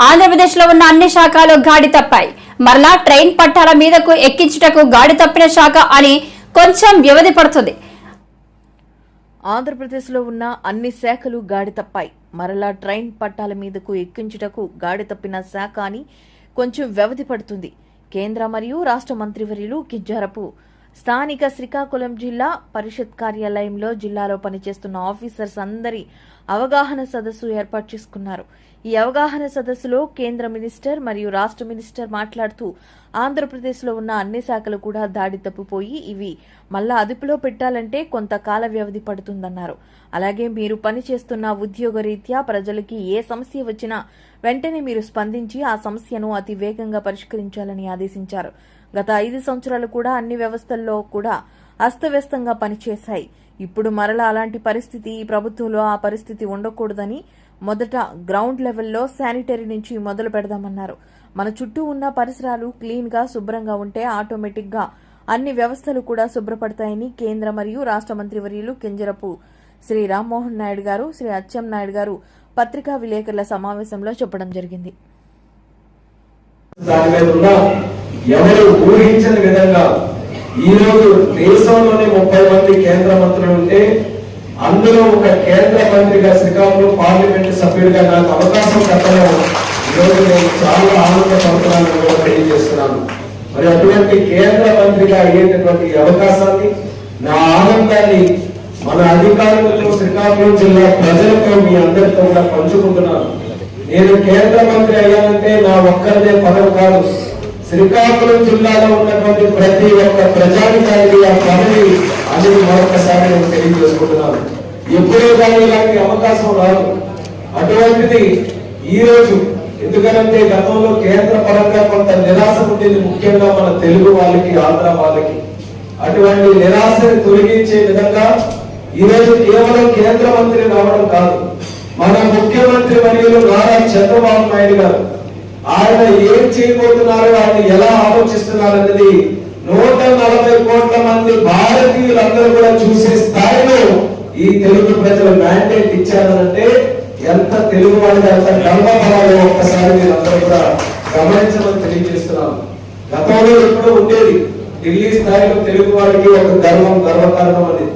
ఆంధ్రప్రదేశ్ లో ఉన్న అన్ని శాఖలు గాడి తప్పాయి. మరలా ట్రైన్ పట్టాల మీదకు ఎక్కించుటకు గాడి తప్పిన శాఖ అని కొంచెం వ్యవధి పడుతుంది. ఆంధ్రప్రదేశ్లో ఉన్న అన్ని శాఖలు గాడి తప్పాయి. మరలా ట్రైన్ పట్టాల మీదకు ఎక్కించుటకు గాడి తప్పిన శాఖ అని కొంచెం వ్యవధి పడుతుంది. కేంద్ర మరియు రాష్ట్ర మంత్రివర్యులు కింజారపు స్థానిక శ్రీకాకుళం జిల్లా పరిషత్ కార్యాలయంలో జిల్లాలో పనిచేస్తున్న ఆఫీసర్స్ అందరి అవగాహన సదస్సు ఏర్పాటు చేసుకున్నారు. ఈ అవగాహన సదస్సులో కేంద్ర మినిస్టర్ మరియు రాష్ట్ర మినిస్టర్ మాట్లాడుతూ ఆంధ్రప్రదేశ్లో ఉన్న అన్ని శాఖలు కూడా దాడి తప్పిపోయి ఇవి మళ్ళా అదుపులో పెట్టాలంటే కొంత కాల వ్యవధి పడుతుందన్నారు. అలాగే మీరు పనిచేస్తున్న ఉద్యోగరీత్యా ప్రజలకి ఏ సమస్య వచ్చినా వెంటనే మీరు స్పందించి ఆ సమస్యను అతి వేగంగా పరిష్కరించాలని ఆదేశించారు. గత 5 సంవత్సరాలు కూడా అన్ని వ్యవస్థల్లో కూడా అస్తవ్యస్తంగా పనిచేశాయి. ఇప్పుడు మరలా అలాంటి పరిస్థితి ఈ ప్రభుత్వంలో ఆ పరిస్థితి ఉండకూడదని మొదట గ్రౌండ్ లెవెల్లో శానిటరీ నుంచి మొదలు పెడదామన్నారు. మన చుట్టూ ఉన్న పరిసరాలు క్లీన్ గా శుభ్రంగా ఉంటే ఆటోమేటిక్ గా అన్ని వ్యవస్థలు కూడా శుభ్రపడతాయని కేంద్ర మరియు రాష్ట్ర మంత్రివర్యులు కింజరపు శ్రీ రామ్మోహన్ నాయుడు గారు, శ్రీ అచ్చెం నాయుడు గారు పత్రికా విలేకరుల సమావేశంలో చెప్పడం జరిగింది. ఎవరు ఊహించని విధంగా ఈ రోజు దేశంలోనే 30 మంది కేంద్ర మంత్రులు ఉంటే అందులో ఒక కేంద్ర మంత్రిగా శ్రీకాకుళం పార్లమెంటు సభ్యుడిగా నాకు అవకాశం కట్టడం ఈరోజు నేను చాలా ఆనందపడుతున్నాను కూడా తెలియజేస్తున్నాను. మరి అటువంటి కేంద్ర మంత్రిగా అయ్యేటటువంటి అవకాశాన్ని నా ఆనందాన్ని మన అధికారులతో శ్రీకాకుళం జిల్లా ప్రజలతో మీ అందరితో కూడా పంచుకుంటున్నాను. నేను కేంద్ర మంత్రి అయ్యానంటే నా ఒక్కరిదే పదవి కాదు, శ్రీకాకుళం జిల్లాలో ఉన్నటువంటి ప్రతి ఒక్క ప్రజానికానికి ఆ పదవి అనేది మరొకసారి నేను తెలియజేసుకుంటున్నాను. ఎప్పుడో కానీ ఇలాంటి అవకాశం రాదు. అటువంటిది ఈ రోజు ఎందుకంటే గతంలో కేంద్ర పరంగా కొంత నిరాశ ఉండేది, ముఖ్యంగా మన తెలుగు వాళ్ళకి, ఆంధ్ర వాళ్ళకి. అటువంటి నిరాశని తొలగించే విధంగా ఈ రోజు కేవలం కేంద్ర మంత్రి రావడం కాదు, మన ముఖ్యమంత్రి వర్యులు నారా చంద్రబాబు నాయుడు గారు ఆయన ఏం చేయబోతున్నారో, ఆయన ఎలా ఆలోచిస్తున్నారు అన్నది 140 కోట్ల మంది భారతీయులందరూ కూడా చూసే స్థాయిలో ఈ తెలుగు ప్రజలు మ్యాండేట్ ఇచ్చారంటే ఎంత తెలుగు వాళ్ళకి ఎంత గర్వపడాలో ఒక్కసారి మీరందరూ కూడా గమనించమని తెలియజేస్తున్నాను. గతంలో ఎప్పుడో ఉండేది ఢిల్లీ స్థాయిలో తెలుగు వాడికి ఒక గర్వకారణం అని,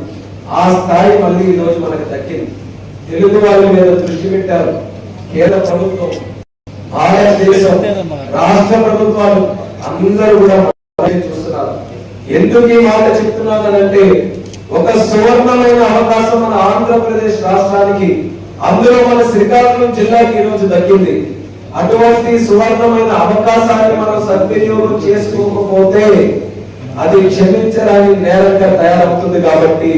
ఆ స్థాయి మళ్ళీ ఈ రోజు మనకు దక్కింది. తెలుగు వాళ్ళ మీద దృష్టి పెట్టారు కేంద్ర ప్రభుత్వం, భారతదేశం రాష్ట్ర ప్రభుత్వాలు అందరూ కూడా చూస్తున్నారు. ఎందుకు ఈ మాట చెప్తున్నానంటే ఒక సువర్ణమైన అవకాశం మన ఆంధ్రప్రదేశ్ రాష్ట్రానికి, అందులో మన శ్రీకాకుళం జిల్లాకి ఈ రోజు దక్కింది. అటువంటి సువర్ణమైన అవకాశాన్ని మనం సద్వినియోగం చేసుకోకపోతే అది క్షమించరాని నేరంగా తయారవుతుంది. కాబట్టి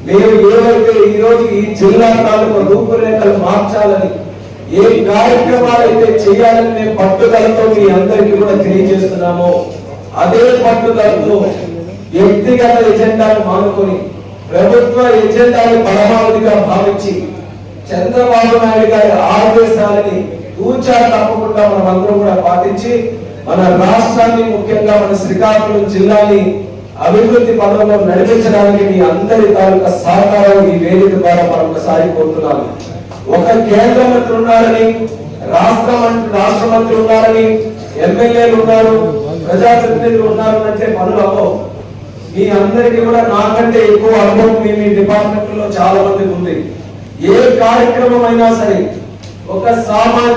మేము ఏవైతే ఈ రోజు ఈ జిల్లా తాలూకు రూపురేఖలు మార్చాలని, ఏ కార్యక్రమాలు అయితే చేయాలని మేము పట్టుదలతో మీ అందరికీ కూడా తెలియజేస్తున్నామో అదే పట్టుదలతో వ్యక్తిగత ఎజెండాను మానుకొని ప్రభుత్వ ఎజెండాను పరమావధిగా భావించి చంద్రబాబు నాయుడు గారి ఆదేశాలని తూచా తప్పకుండా మనం అందరం కూడా పాటించి మన రాష్ట్రాన్ని, ముఖ్యంగా మన శ్రీకాకుళం జిల్లాని అభివృద్ధి పదంలో నడిపించడానికి మీ అందరి తాలూకా సహకారం ఈ వేదిక ద్వారా మరొకసారి కోరుతున్నాను. ఒక కేంద్ర మంత్రి ఉన్నారని, రాష్ట్ర మంత్రి ఉన్నారని, ఎమ్మెల్యేలు ఉన్నారు, ప్రజాప్రతినిధులు ఉన్నారు అంటే పనులు అవ్వవు. మీ అందరికీ కూడా నాకంటే ఎక్కువ అనుభవం మీ డిపార్ట్మెంట్ లో చాలా మందికి ఉంది. ఏ కార్యక్రమం అయినా సరే ఒక సామాన్య